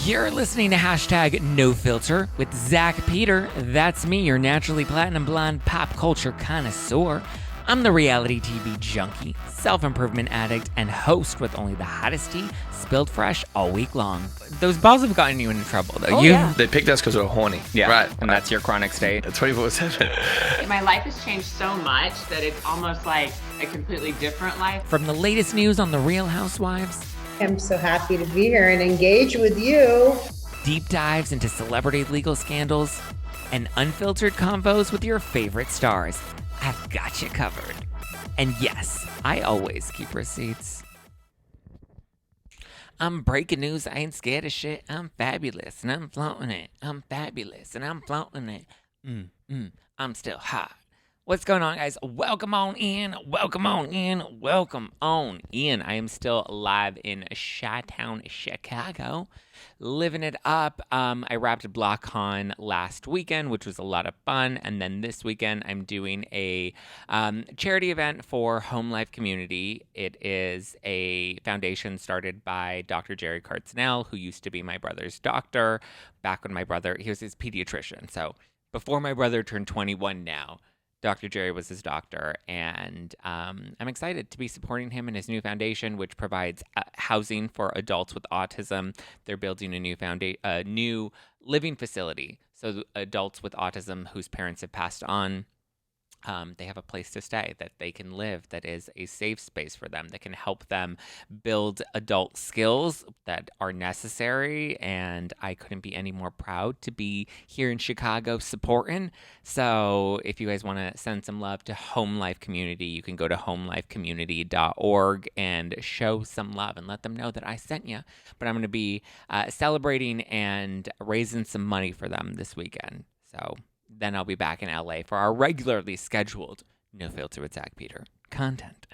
You're listening to hashtag No Filter with Zack Peter. That's me, your naturally platinum blonde pop culture connoisseur. I'm the reality TV junkie, self-improvement addict, and host with only the hottest tea spilled fresh all week long. Those balls have gotten you into trouble, though. Yeah. They picked us because we're horny. Yeah, right. And that's your chronic state. 24/7. My life has changed so much that it's almost like a completely different life. From the latest news on the Real Housewives, I'm so happy to be here and engage with you. deep dives into celebrity legal scandals, and unfiltered convos with your favorite stars, I've got you covered. And yes, I always keep receipts. I'm breaking news, I ain't scared of shit. I'm fabulous and I'm flaunting it. I'm fabulous and I'm flaunting it. I'm still hot. What's going on, guys? Welcome on in. Welcome on in. Welcome on in. I am still live in Chi-Town, Chicago, living it up. I wrapped BlockCon last weekend, which was a lot of fun. And then this weekend, I'm doing a charity event for Home Life Community. It is a foundation started by Dr. Jerry Cartznell, who used to be my brother's doctor back when he was his pediatrician. So before my brother turned 21 now, Dr. Jerry was his doctor, and I'm excited to be supporting him in his new foundation, which provides housing for adults with autism. They're building a new living facility, so adults with autism whose parents have passed on, they have a place to stay that they can live, that is a safe space for them, that can help them build adult skills that are necessary. And I couldn't be any more proud to be here in Chicago supporting. So if you guys want to send some love to Home Life Community, you can go to homelifecommunity.org and show some love and let them know that I sent you. But I'm going to be celebrating and raising some money for them this weekend. So then I'll be back in LA for our regularly scheduled No Filter with Zack Peter content.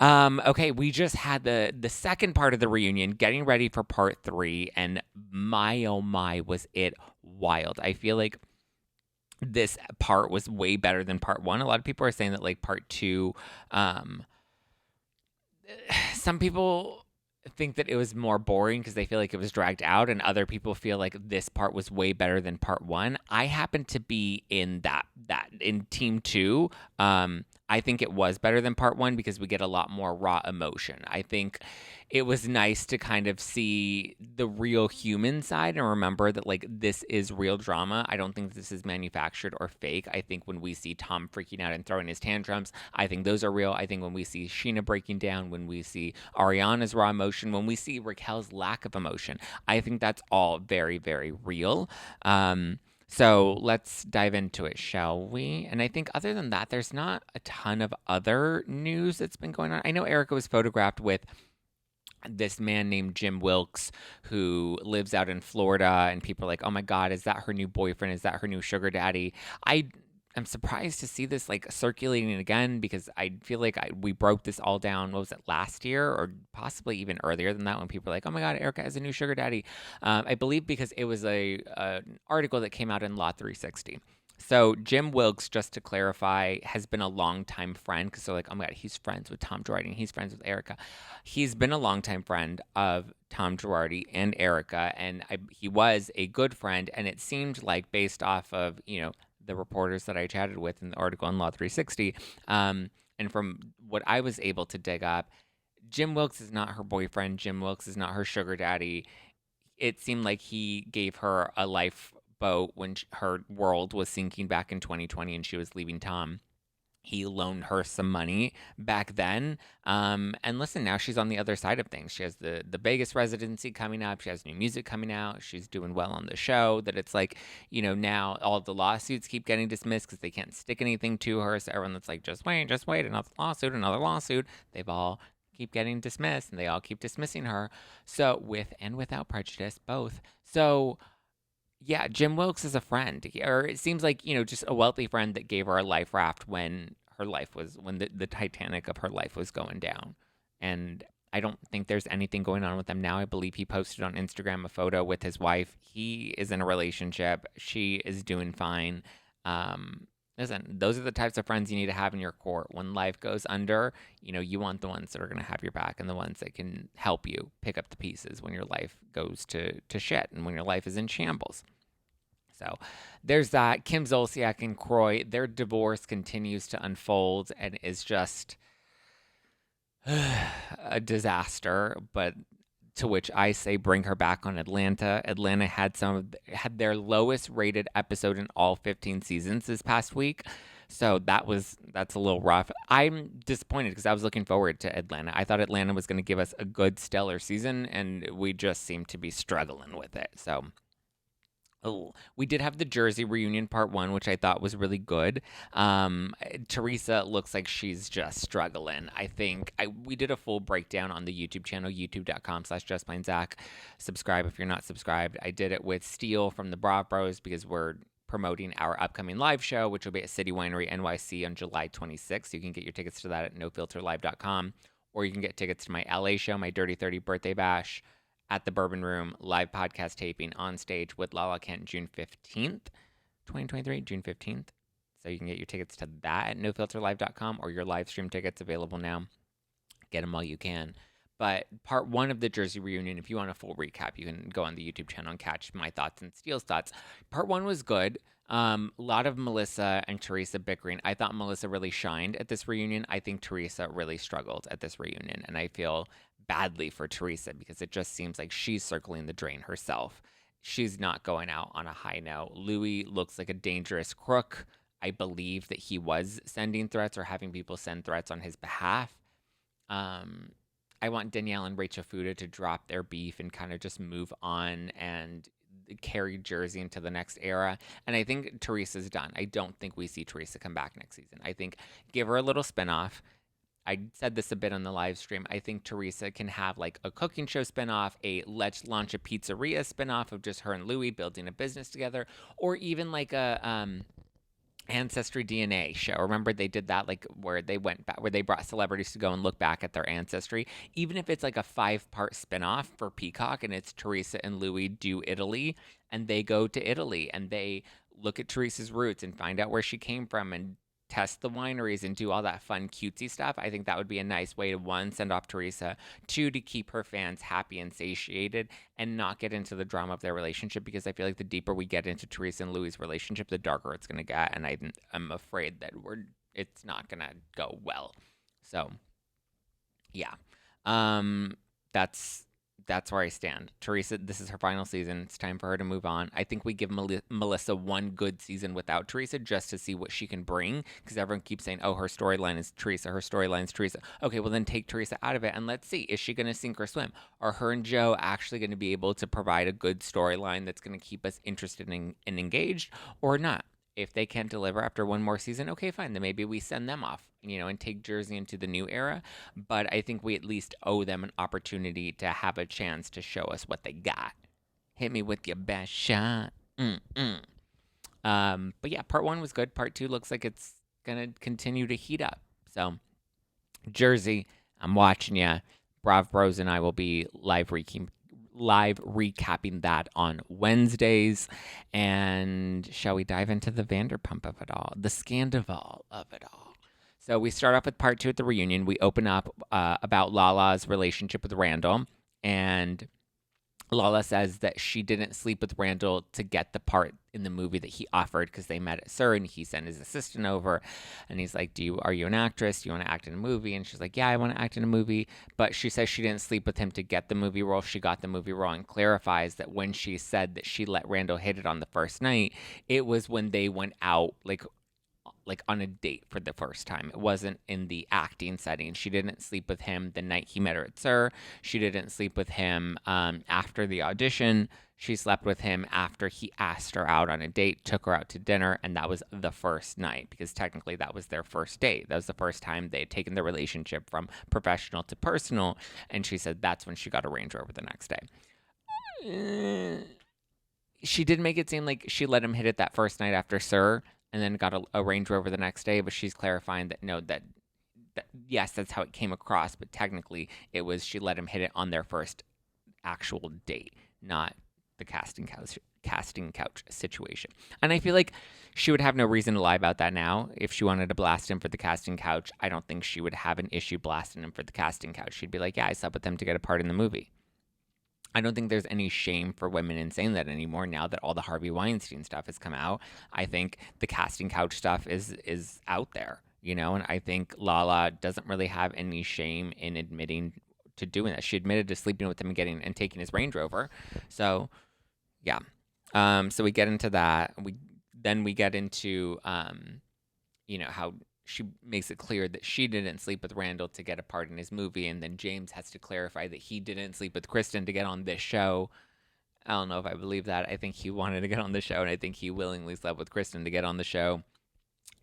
Okay, we just had the second part of the reunion, getting ready for part 3, and my oh my, was it wild. I feel like this part was way better than part 1. A lot of people are saying that like part 2, some people think that it was more boring because they feel like it was dragged out, and other people feel like this part was way better than part 1. I happen to be in that in team 2. I think it was better than part 1 because we get a lot more raw emotion. I think it was nice to kind of see the real human side and remember that like this is real drama. I don't think this is manufactured or fake. I think when we see Tom freaking out and throwing his tantrums, I think those are real. I think when we see Scheana breaking down, when we see Ariana's raw emotion, when we see Raquel's lack of emotion, I think that's all very, very real. So let's dive into it, shall we? And I think other than that, there's not a ton of other news that's been going on. I know Erika was photographed with this man named Jim Wilkes who lives out in Florida, and people are like, oh my God, is that her new boyfriend? Is that her new sugar daddy? I'm surprised to see this like circulating again because I feel like we broke this all down, what was it, last year or possibly even earlier than that, when people were like, oh my God, Erika has a new sugar daddy. I believe because it was an article that came out in Law 360. So Jim Wilkes, just to clarify, has been a longtime friend because they're like, oh my God, he's friends with Tom Girardi and he's friends with Erika. He's been a longtime friend of Tom Girardi and Erika, and he was a good friend. And it seemed like, based off of, the reporters that I chatted with in the article on Law 360, and from what I was able to dig up, Jim Wilkes is not her boyfriend. Jim Wilkes is not her sugar daddy. It seemed like he gave her a lifeboat when her world was sinking back in 2020 and she was leaving Tom. He loaned her some money back then. And listen, now she's on the other side of things. She has the Vegas residency coming up. She has new music coming out. She's doing well on the show. That it's like, now all of the lawsuits keep getting dismissed because they can't stick anything to her. So everyone that's like, just wait, another lawsuit. They've all keep getting dismissed, and they all keep dismissing her. So with and without prejudice, both. So yeah, Jim Wilkes is a friend, or it seems like, just a wealthy friend that gave her a life raft when the Titanic of her life was going down. And I don't think there's anything going on with them now. I believe he posted on Instagram a photo with his wife. He is in a relationship. She is doing fine. Listen, those are the types of friends you need to have in your court. When life goes under, you want the ones that are going to have your back and the ones that can help you pick up the pieces when your life goes to shit and when your life is in shambles. So there's that. Kim Zolciak and Croy, their divorce continues to unfold and is just a disaster. But to which I say, bring her back on Atlanta. Atlanta had their lowest rated episode in all 15 seasons this past week. So that's a little rough. I'm disappointed because I was looking forward to Atlanta. I thought Atlanta was going to give us a good, stellar season, and we just seem to be struggling with it. So we did have the Jersey reunion part 1, which I thought was really good. Teresa looks like she's just struggling. I think we did a full breakdown on the YouTube channel, youtube.com/justplainzack. Subscribe if you're not subscribed. I did it with Steele from the Bra Bros because we're promoting our upcoming live show, which will be at City Winery NYC on July 26th. You can get your tickets to that at nofilterlive.com, or you can get tickets to my LA show, my Dirty 30 birthday bash, at the Bourbon Room, live podcast taping on stage with Lala Kent June 15th, 2023, June 15th. So you can get your tickets to that at nofilterlive.com, or your live stream tickets available now. Get them while you can. But part 1 of the Jersey reunion, if you want a full recap, you can go on the YouTube channel and catch my thoughts and Steele's thoughts. Part 1 was good. A lot of Melissa and Teresa bickering. I thought Melissa really shined at this reunion. I think Teresa really struggled at this reunion, and I feel badly for Teresa because it just seems like she's circling the drain herself. She's not going out on a high note. Louis looks like a dangerous crook. I believe that he was sending threats or having people send threats on his behalf. I want Danielle and Rachel Fuda to drop their beef and kind of just move on and carry Jersey into the next era. And I think Teresa's done. I don't think we see Teresa come back next season. I think give her a little spinoff. I said this a bit on the live stream. I think Teresa can have like a cooking show spinoff, a Let's Launch a Pizzeria spinoff of just her and Louis building a business together, or even like a Ancestry DNA show. Remember they did that, like where they went back, where they brought celebrities to go and look back at their ancestry. Even if it's like a 5-part spinoff for Peacock and it's Teresa and Louis do Italy and they go to Italy and they look at Teresa's roots and find out where she came from and test the wineries and do all that fun cutesy stuff. I think that would be a nice way to, 1, send off Teresa, 2, to keep her fans happy and satiated and not get into the drama of their relationship, because I feel like the deeper we get into Teresa and Louis' relationship, the darker it's going to get, and I'm afraid that it's not going to go well. So yeah, that's where I stand. Teresa, this is her final season. It's time for her to move on. I think we give Melissa one good season without Teresa just to see what she can bring, because everyone keeps saying, oh, her storyline is Teresa, her storyline is Teresa. Okay, well then take Teresa out of it and let's see. Is she going to sink or swim? Are her and Joe actually going to be able to provide a good storyline that's going to keep us interested and engaged, or not? If they can't deliver after one more season, okay, fine. Then maybe we send them off, and take Jersey into the new era. But I think we at least owe them an opportunity to have a chance to show us what they got. Hit me with your best shot. But yeah, part 1 was good. Part 2 looks like it's going to continue to heat up. So, Jersey, I'm watching ya. Brav Bros and I will be live recapping that on Wednesdays. And shall we dive into the Vanderpump of it all, the Sandoval of it all? So we start off with part 2 at the reunion. We open up about Lala's relationship with Randall, and Lala says that she didn't sleep with Randall to get the part in the movie that he offered, because they met at SUR and he sent his assistant over and he's like, are you an actress? Do you want to act in a movie? And she's like, yeah, I want to act in a movie. But she says she didn't sleep with him to get the movie role. She got the movie role, and clarifies that when she said that she let Randall hit it on the first night, it was when they went out like on a date for the first time. It wasn't in the acting setting. She didn't sleep with him the night he met her at SUR. She didn't sleep with him after the audition. She slept with him after he asked her out on a date, took her out to dinner, and that was the first night, because technically that was their first date. That was the first time they had taken the relationship from professional to personal, and she said that's when she got a Range Rover the next day. She did make it seem like she let him hit it that first night after SUR, and then got a Range Rover the next day, but she's clarifying that no, that yes, that's how it came across, but technically it was she let him hit it on their first actual date, not the casting couch casting couch situation. And I feel like she would have no reason to lie about that now. If she wanted to blast him for the casting couch, I don't think she would have an issue blasting him for the casting couch. She'd be like, yeah, I slept with him to get a part in the movie. I don't think there's any shame for women in saying that anymore now that all the Harvey Weinstein stuff has come out. I think the casting couch stuff is out there, you know, and I think Lala doesn't really have any shame in admitting to doing that. She admitted to sleeping with him and taking his Range Rover. So, yeah. So we get into that. We get into, you know, how she makes it clear that she didn't sleep with Randall to get a part in his movie, and then James has to clarify that he didn't sleep with Kristen to get on this show. I don't know if I believe that. I think he wanted to get on the show, and I think he willingly slept with Kristen to get on the show.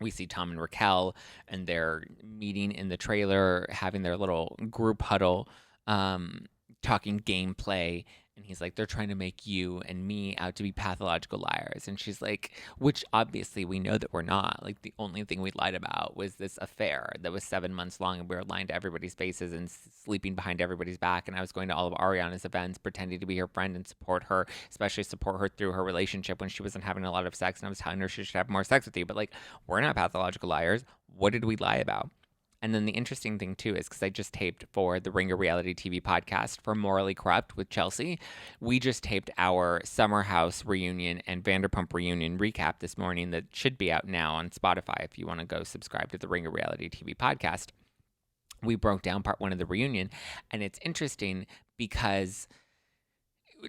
We see Tom and Raquel, and they're meeting in the trailer, having their little group huddle, talking gameplay. And he's like, they're trying to make you and me out to be pathological liars. And she's like, which obviously we know that we're not. Like, the only thing we lied about was this affair that was 7 months long, and we were lying to everybody's faces and sleeping behind everybody's back. And I was going to all of Ariana's events, pretending to be her friend and support her, especially support her through her relationship when she wasn't having a lot of sex. And I was telling her she should have more sex with you. But, like, we're not pathological liars. What did we lie about? And then the interesting thing, too, is because I just taped for the Ringer Reality TV podcast for Morally Corrupt with Chelsea. We just taped our Summer House reunion and Vanderpump reunion recap this morning that should be out now on Spotify if you want to go subscribe to the Ringer Reality TV podcast. We broke down part 1 of the reunion, and it's interesting because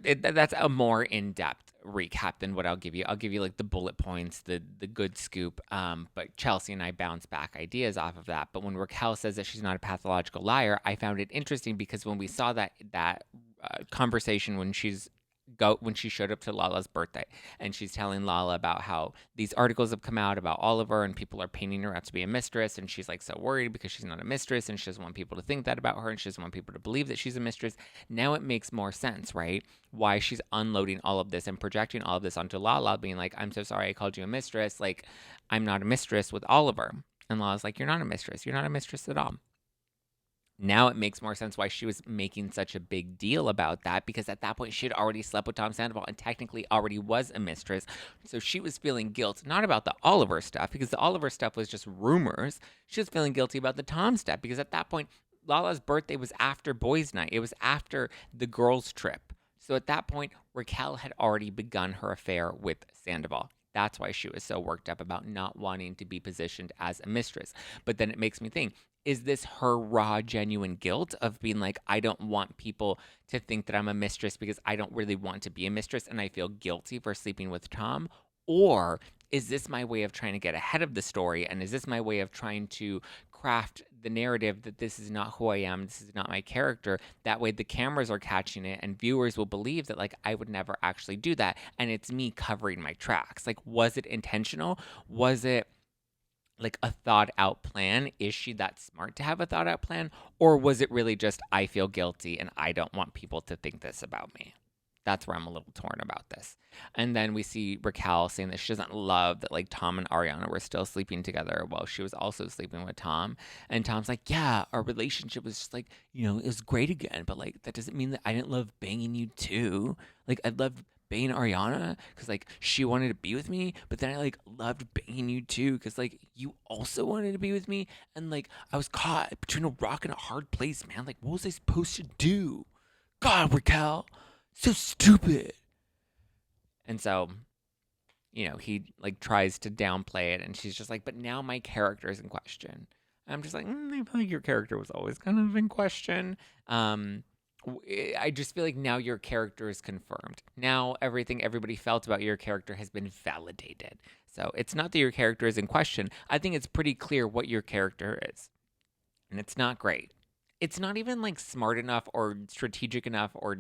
that's a more in-depth recap than what I'll give you. I'll give you like the bullet points, the good scoop. But Chelsea and I bounce back ideas off of that. But when Raquel says that she's not a pathological liar, I found it interesting because when we saw that conversation when she showed up to Lala's birthday, and she's telling Lala about how these articles have come out about Oliver and people are painting her out to be a mistress, and she's like so worried because she's not a mistress, and she doesn't want people to think that about her, and she doesn't want people to believe that she's a mistress. Now it makes more sense, right? Why she's unloading all of this and projecting all of this onto Lala, being like, I'm so sorry I called you a mistress. Like, I'm not a mistress with Oliver. And Lala's like, you're not a mistress. You're not a mistress at all. Now it makes more sense why she was making such a big deal about that, because at that point she had already slept with Tom Sandoval and technically already was a mistress. So she was feeling guilt, not about the Oliver stuff, because the Oliver stuff was just rumors. She was feeling guilty about the Tom stuff, because at that point, Lala's birthday was after boys' night. It was after the girls' trip. So at that point, Raquel had already begun her affair with Sandoval. That's why she was so worked up about not wanting to be positioned as a mistress. But then it makes me think, is this her raw, genuine guilt of being like, I don't want people to think that I'm a mistress because I don't really want to be a mistress and I feel guilty for sleeping with Tom? Or is this my way of trying to get ahead of the story? And is this my way of trying to craft the narrative that this is not who I am, this is not my character? That way the cameras are catching it and viewers will believe that, like, I would never actually do that. And it's me covering my tracks. Like, was it intentional? Was it like a thought out plan? Is she that smart to have a thought out plan? Or was it really just, I feel guilty and I don't want people to think this about me? That's where I'm a little torn about this. And then we see Raquel saying that she doesn't love that, like, Tom and Ariana were still sleeping together while she was also sleeping with Tom. And Tom's like, yeah, our relationship was just like, you know, it was great again, but like, that doesn't mean that I didn't love banging you too. Like, I loved banging Ariana because, like, she wanted to be with me, but then I, like, loved banging you too because, like, you also wanted to be with me, and, like, I was caught between a rock and a hard place, man. Like, what was I supposed to do? God, Raquel, so stupid. And so, you know, he, like, tries to downplay it, and she's just like, but now my character is in question. And I'm just like, I feel like your character was always kind of in question. I just feel like now your character is confirmed. Now everything everybody felt about your character has been validated. So it's not that your character is in question. I think it's pretty clear what your character is. And it's not great. It's not even, like, smart enough or strategic enough or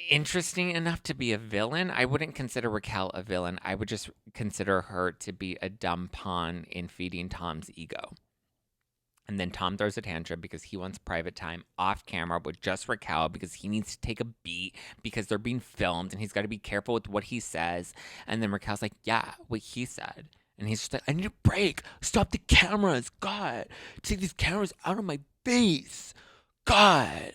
interesting enough to be a villain. I wouldn't consider Raquel a villain. I would just consider her to be a dumb pawn in feeding Tom's ego. And then Tom throws a tantrum because he wants private time off camera with just Raquel because he needs to take a beat because they're being filmed and he's got to be careful with what he says. And then Raquel's like, yeah, what he said. And he's just like, I need a break. Stop the cameras. God, take these cameras out of my face. God,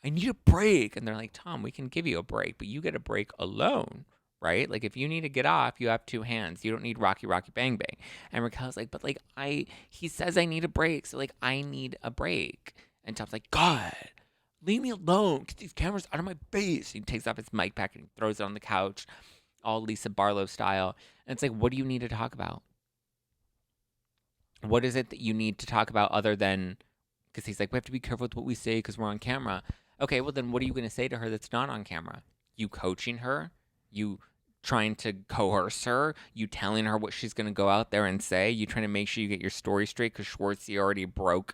I need a break. And they're like, Tom, we can give you a break, but you get a break alone, right? Like, if you need to get off, you have two hands. You don't need Rocky, Rocky, Bang, Bang. And Raquel's like, but like, he says I need a break. So like, I need a break. And Tom's like, God, leave me alone. Get these cameras out of my face. He takes off his mic pack and throws it on the couch, all Lisa Barlow style. And it's like, what do you need to talk about? What is it that you need to talk about other than, because he's like, we have to be careful with what we say because we're on camera. Okay, well then what are you going to say to her that's not on camera? You coaching her? You trying to coerce her? You telling her what she's going to go out there and say? You trying to make sure you get your story straight because Schwartzy already broke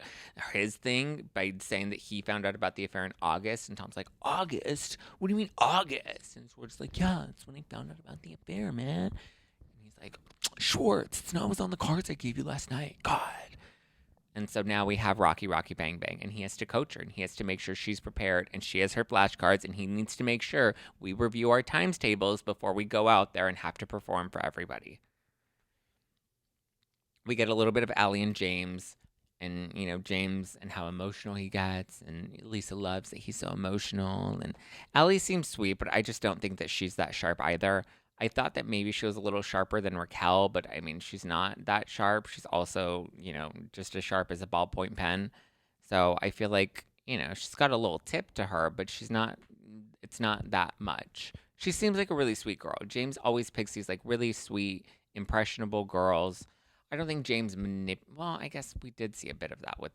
his thing by saying that he found out about the affair in August. And Tom's like, August? What do you mean August? And Schwartz like, yeah, that's when I found out about the affair, man. Like, Schwartz, it's not what was on the cards I gave you last night. God. And so now we have Rocky, Rocky, Bang, Bang, and he has to coach her, and he has to make sure she's prepared, and she has her flashcards, and he needs to make sure we review our times tables before we go out there and have to perform for everybody. We get a little bit of Allie and James, and, you know, James and how emotional he gets, and Lisa loves that he's so emotional, and Allie seems sweet, but I just don't think that she's that sharp either. I thought that maybe she was a little sharper than Raquel, but I mean, she's not that sharp. She's also, you know, just as sharp as a ballpoint pen. So I feel like, you know, she's got a little tip to her, but it's not that much. She seems like a really sweet girl. James always picks these like really sweet, impressionable girls. I don't think James well, I guess we did see a bit of that with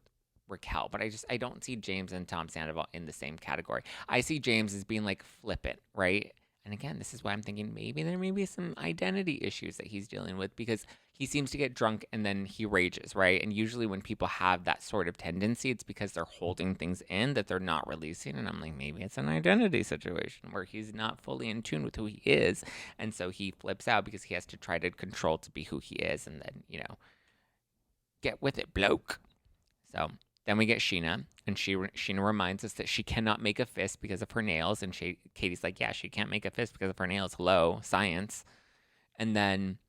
Raquel, but I don't see James and Tom Sandoval in the same category. I see James as being like flippant, right? And again, this is why I'm thinking maybe there may be some identity issues that he's dealing with because he seems to get drunk and then he rages, right? And usually when people have that sort of tendency, it's because they're holding things in that they're not releasing. And I'm like, maybe it's an identity situation where he's not fully in tune with who he is. And so he flips out because he has to try to control to be who he is and then, you know, get with it, bloke. So then we get Scheana, and Scheana reminds us that she cannot make a fist because of her nails. And Katie's like, yeah, she can't make a fist because of her nails. Hello, science. And then,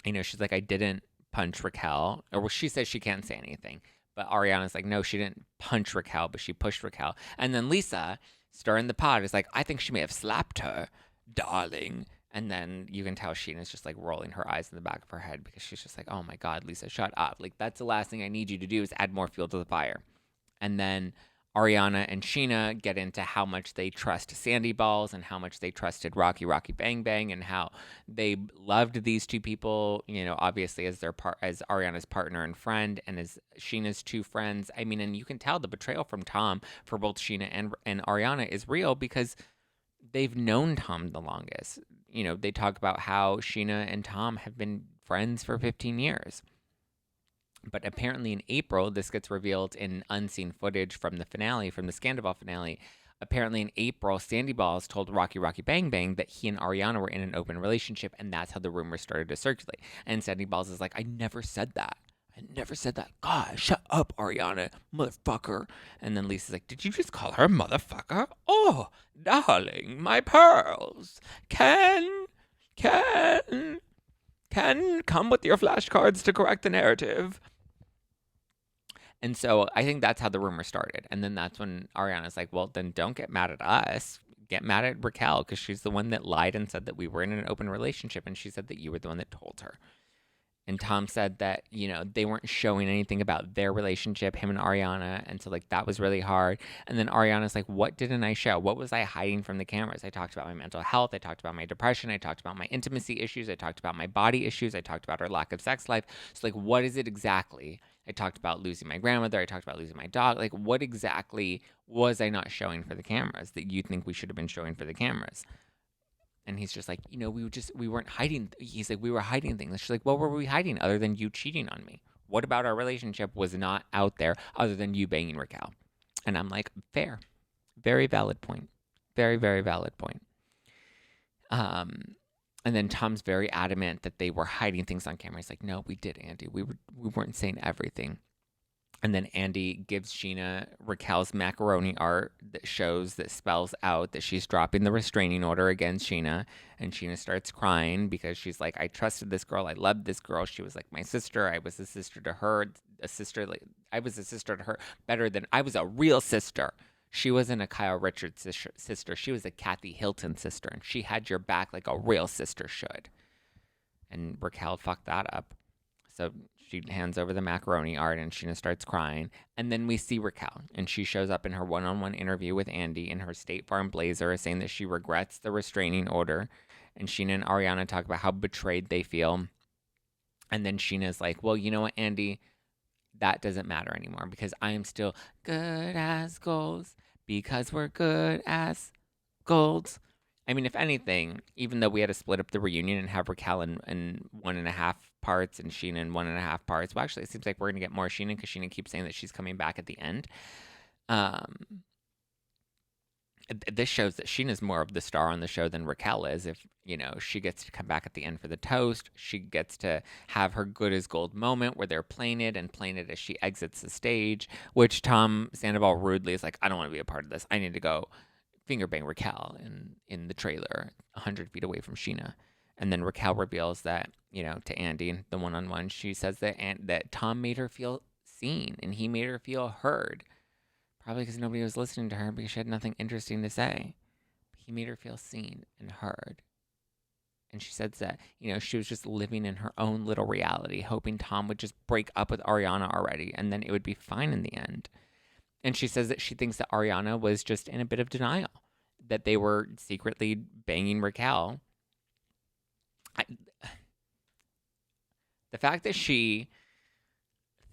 you know, she's like, I didn't punch Raquel. Or well, she says she can't say anything. But Ariana's like, no, she didn't punch Raquel, but she pushed Raquel. And then Lisa, stirring the pot, is like, I think she may have slapped her, darling. And then you can tell Scheana's just like rolling her eyes in the back of her head because she's just like, oh my God, Lisa, shut up. Like, that's the last thing I need you to do is add more fuel to the fire. And then Ariana and Scheana get into how much they trust Sandy Balls and how much they trusted Rocky, Rocky, Bang, Bang, and how they loved these two people, you know, obviously as as Ariana's partner and friend and as Sheena's two friends. I mean, and you can tell the betrayal from Tom for both Scheana and Ariana is real because they've known Tom the longest. You know, they talk about how Scheana and Tom have been friends for 15 years. But apparently in April, this gets revealed in unseen footage from the finale, from the Sandoval finale. Apparently in April, Sandy Balls told Rocky, Rocky, Bang, Bang that he and Ariana were in an open relationship, and that's how the rumors started to circulate. And Sandy Balls is like, I never said that. I never said that. God, shut up, Ariana, motherfucker. And then Lisa's like, did you just call her motherfucker? Oh, darling, my pearls. Can come with your flashcards to correct the narrative. And so I think that's how the rumor started. And then that's when Ariana's like, well, then don't get mad at us. Get mad at Raquel because she's the one that lied and said that we were in an open relationship. And she said that you were the one that told her. And Tom said that, you know, they weren't showing anything about their relationship, him and Ariana. And so, like, that was really hard. And then Ariana's like, what didn't I show? What was I hiding from the cameras? I talked about my mental health. I talked about my depression. I talked about my intimacy issues. I talked about my body issues. I talked about our lack of sex life. So, like, what is it exactly? I talked about losing my grandmother. I talked about losing my dog. Like, what exactly was I not showing for the cameras that you think we should have been showing for the cameras? And he's just like, you know, we weren't hiding. He's like, we were hiding things. She's like, what were we hiding other than you cheating on me? What about our relationship was not out there other than you banging Raquel? And I'm like, fair. Very valid point. Very, very valid point. And then Tom's very adamant that they were hiding things on camera. He's like, no, we did, Andy. We weren't saying everything. And then Andy gives Scheana Raquel's macaroni art that spells out that she's dropping the restraining order against Scheana. And Scheana starts crying because she's like, I trusted this girl. I loved this girl. She was like my sister. I was a sister to her. I was a sister to her better than I was a real sister She wasn't a Kyle Richards sister. She was a Kathy Hilton sister, and she had your back like a real sister should. And Raquel fucked that up. So she hands over the macaroni art, and Scheana starts crying. And then we see Raquel, and she shows up in her one-on-one interview with Andy in her State Farm blazer, saying that she regrets the restraining order. And Scheana and Ariana talk about how betrayed they feel. And then Sheena's like, well, you know what, Andy? That doesn't matter anymore because I am still good as golds because we're good as golds. I mean, if anything, even though we had to split up the reunion and have Raquel in 1.5 parts and Scheana in 1.5 parts, well, actually, it seems like we're going to get more Scheana because Scheana keeps saying that she's coming back at the end. This shows that Sheena's more of the star on the show than Raquel is. If, she gets to come back at the end for the toast, she gets to have her good as gold moment where they're playing it as she exits the stage, which Tom Sandoval rudely is like, I don't want to be a part of this. I need to go finger bang Raquel in the trailer 100 feet away from Scheana. And then Raquel reveals that, to Andy, the one-on-one, she says that Tom made her feel seen and he made her feel heard. Probably because nobody was listening to her because she had nothing interesting to say. He made her feel seen and heard. And she said that, she was just living in her own little reality, hoping Tom would just break up with Ariana already, and then it would be fine in the end. And she says that she thinks that Ariana was just in a bit of denial, that they were secretly banging Raquel. The fact that she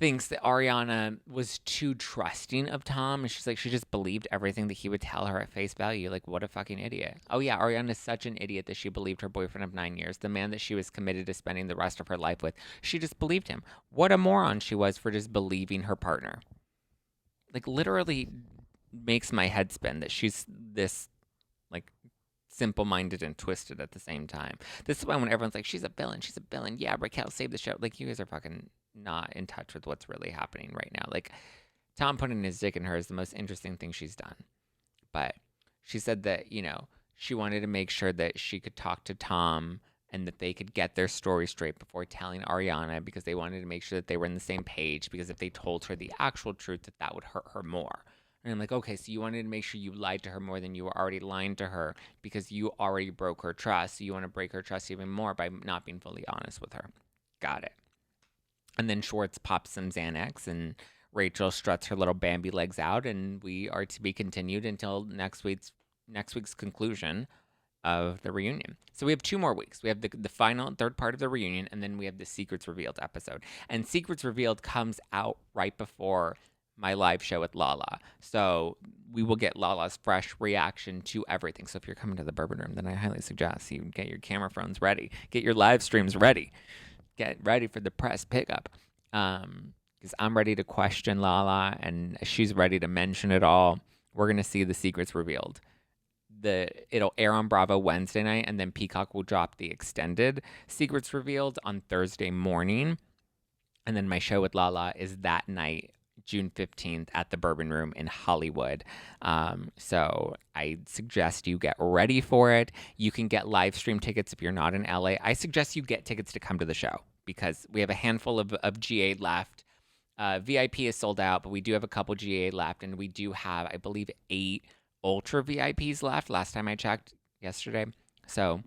thinks that Ariana was too trusting of Tom, and she's like, she just believed everything that he would tell her at face value. Like, what a fucking idiot. Oh yeah, Ariana's such an idiot that she believed her boyfriend of 9 years, the man that she was committed to spending the rest of her life with, she just believed him. What a moron she was for just believing her partner. Like, literally makes my head spin that she's this, like, simple-minded and twisted at the same time. This is why when everyone's like, she's a villain, yeah, Raquel saved the show. Like, you guys are fucking not in touch with what's really happening right now. Like, Tom putting his dick in her is the most interesting thing she's done. But she said that, she wanted to make sure that she could talk to Tom and that they could get their story straight before telling Ariana, because they wanted to make sure that they were on the same page, because if they told her the actual truth, that would hurt her more. And I'm like, okay, so you wanted to make sure you lied to her more than you were already lying to her because you already broke her trust. So you want to break her trust even more by not being fully honest with her. Got it. And then Schwartz pops some Xanax and Rachel struts her little Bambi legs out, and we are to be continued until next week's conclusion of the reunion. So we have 2 more weeks. We have the final third part of the reunion, and then we have the Secrets Revealed episode. And Secrets Revealed comes out right before my live show with Lala. So we will get Lala's fresh reaction to everything. So if you're coming to the Bourbon Room, then I highly suggest you get your camera phones ready. Get your live streams ready. Get ready for the press pickup. Because I'm ready to question Lala, and she's ready to mention it all. We're going to see the Secrets Revealed. It'll air on Bravo Wednesday night, and then Peacock will drop the extended Secrets Revealed on Thursday morning. And then my show with Lala is that night, June 15th at the Bourbon Room in Hollywood. So I suggest you get ready for it. You can get live stream tickets if you're not in LA. I suggest you get tickets to come to the show because we have a handful of GA left. VIP is sold out, but we do have a couple GA left, and we do have, I believe, 8 Ultra VIPs left last time I checked yesterday. So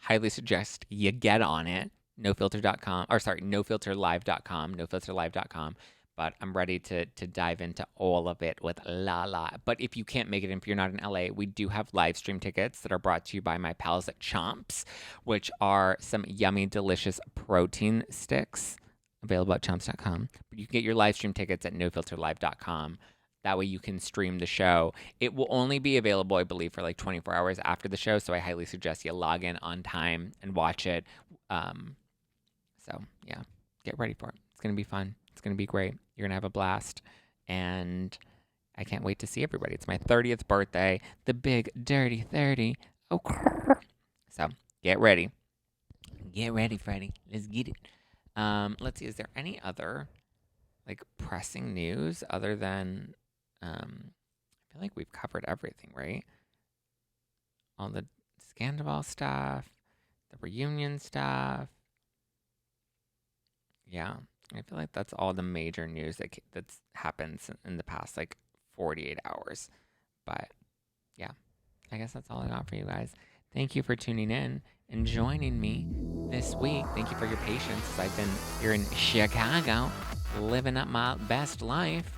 highly suggest you get on it. nofilterlive.com. nofilterlive.com. But I'm ready to dive into all of it with Lala. But if you can't make it, if you're not in LA, we do have live stream tickets that are brought to you by my pals at Chomps, which are some yummy, delicious protein sticks available at chomps.com. But you can get your live stream tickets at nofilterlive.com. That way you can stream the show. It will only be available, I believe, for like 24 hours after the show. So I highly suggest you log in on time and watch it. So yeah, get ready for it. It's going to be fun. It's going to be great. You're going to have a blast. And I can't wait to see everybody. It's my 30th birthday. The big dirty 30. Oh, so get ready. Get ready, Freddie. Let's get it. Let's see. Is there any other like pressing news other than I feel like we've covered everything, right? All the Sandoval stuff, the reunion stuff. Yeah. I feel like that's all the major news that's happened in the past, like, 48 hours. But yeah, I guess that's all I got for you guys. Thank you for tuning in and joining me this week. Thank you for your patience as I've been here in Chicago living up my best life.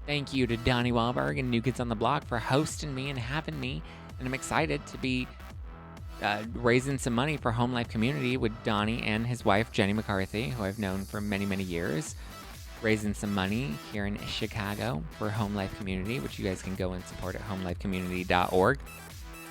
Thank you to Donnie Wahlberg and New Kids on the Block for hosting me and having me. And I'm excited to be raising some money for Home Life Community with Donnie and his wife, Jenny McCarthy, who I've known for many, many years. Raising some money here in Chicago for Home Life Community, which you guys can go and support at homelifecommunity.org.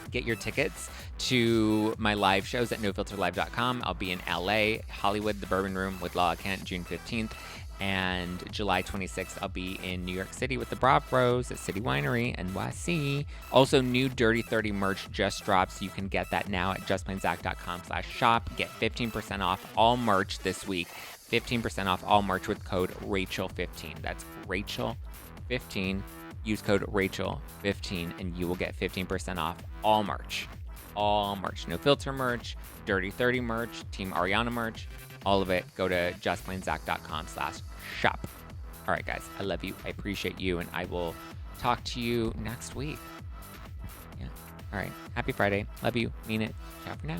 Get your tickets to my live shows at nofilterlive.com. I'll be in LA, Hollywood, the Bourbon Room with Law Kent, June 15th. And July 26th, I'll be in New York City with the Bravo Bros at City Winery, NYC. Also, new Dirty 30 merch just dropped, so you can get that now at justplainzack.com/shop. Get 15% off all merch this week. 15% off all merch with code Rachel15. That's Rachel15. Use code Rachel15 and you will get 15% off all merch. All merch. No Filter merch, Dirty 30 merch, Team Ariana merch, all of it. Go to justplainzack.com/shop. All right, guys. I love you. I appreciate you. And I will talk to you next week. Yeah. All right. Happy Friday. Love you. Mean it. Ciao for now.